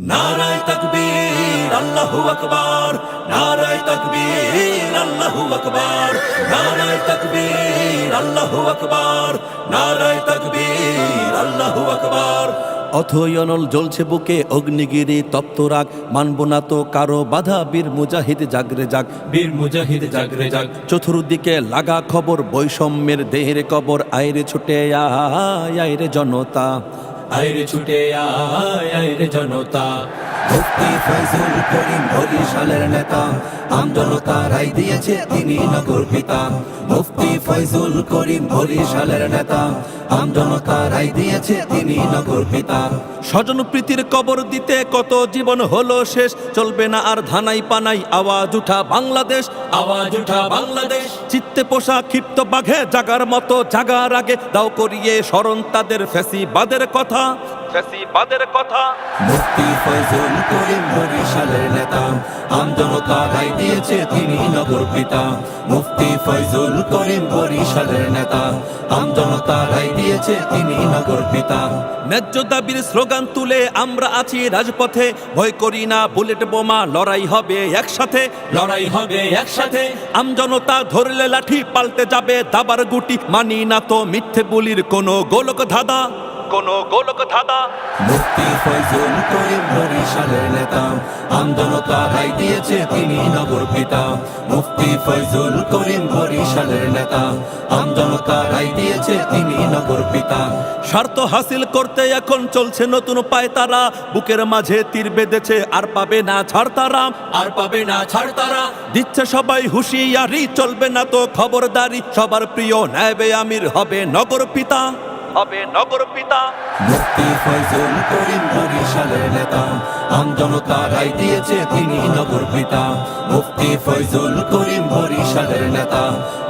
নারায়ে তাকবীর আল্লাহু আকবার, নারায়ে তাকবীর আল্লাহু আকবার, নারায়ে তাকবীর আল্লাহু আকবার, নারায়ে তাকবীর আল্লাহু আকবার। অথই অনল জ্বলছে বুকে অগ্নিগিরি তপ্ত রাগ, মানব না তো কারো বাধা, বীর মুজাহিদ জাগরে জাগ, বীর মুজাহিদ জাগরে জাগ। চতুর্দিকে লাগা খবর বৈষম্যের দেহের কবর, আইরে ছুটে আইরে জনতা, আইরে ছুটে আইরে জনতা। মুফতি ফয়জুল করিম বরিশালের নেতা, আমজনতা রায় দিয়েছে তিনি নগর পিতা। মুফতি ফয়জুল করিম বরিশালের নেতা, আমজনতা রায় দিয়েছে তিনি নগর পিতা। স্বজন প্রীতির কবর দিতে কত জীবন হলো শেষ, চলবে না আর ধানাই পানাই, আওয়াজ উঠা বাংলাদেশ, আওয়াজ উঠা বাংলাদেশ। চিত্তে পোষা ক্ষিপ্ত বাঘে জাগার মতো জাগার আগে দাও করিয়ে স্মরণ তাদের ফ্যাসিবাদের কথা, ফ্যাসিবাদের কথা। মুফতি ফয়জুল করিম বরিশালের নেতা, আমজনতা রায় দিয়েছে তিনি নগর পিতা। মুফতি ফয়জুল করিম বরিশালের নেতা, আমজনতা রায় দিয়েছে তিনি নগর পিতা। ন্যায্য দাবির স্লোগান তুলে আমরা আছি রাজপথে, ভয় করি না বুলেট বোমা, লড়াই হবে একসাথে, লড়াই হবে একসাথে। আমজনতা ধরলে লাঠি পাল্টে যাবে দাবার গুটি, মানি না তো মিথ্যে বলির কোনো গোলক ধাঁধা, কোনো গোলক ধাঁধা। মুফতি ফয়জুল করিম বরিশালের নেতা, আমজনতা রায় দিয়েছে তিনি নগর পিতা। মুফতি ফয়জুল করিম বরিশালের নেতা, আমজনতা রায় দিয়েছে তিনি নগর পিতা। স্বার্থ হাসিল করতে এখন চলছে নতুন পায়তারা, বুকের মাঝে তীর বেঁধেছে আর পাবে না ছাড় তারা, আর পাবে না ছাড় তারা। দিচ্ছে সবাই হুঁশিয়ারি, চলবে না তো খবরদারি, সবার প্রিয় নায়েবে আমির হবে নগর পিতা, হবে নগর পিতা। মুফতি ফয়জুল করিম বরিশালের নেতা, আমজনতা রায় দিয়েছে তিনি নগর পিতা। মুফতি ফয়জুল করিম বরিশালের নেতা,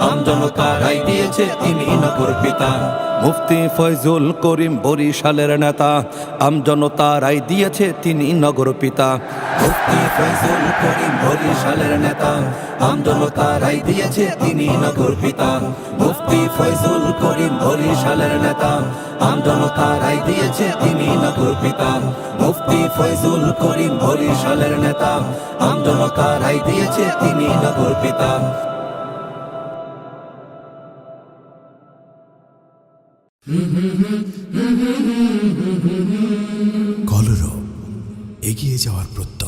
আমজনতা রায় দিয়েছে তিনি নগর পিতা। মুফতি ফয়জুল করিম বরিশালের নেতা, আমজনতা রায় দিয়েছে তিনি নগর পিতা। মুফতি ফয়জুল করিম বরিশালের নেতা, আমজনতা রায় দিয়েছে তিনি নগর পিতা। মুফতি ফয়জুল করিম বরিশালের নেতা, আমজনতা রায় দিয়েছে তিনি নগর পিতা। মুফতি ফয়জুল করিম বরিশালের নেতা, আমজনতা রায় দিয়েছে তিনি নগর পিতা। কলরব, এগিয়ে যাওয়ার প্রত্যয়।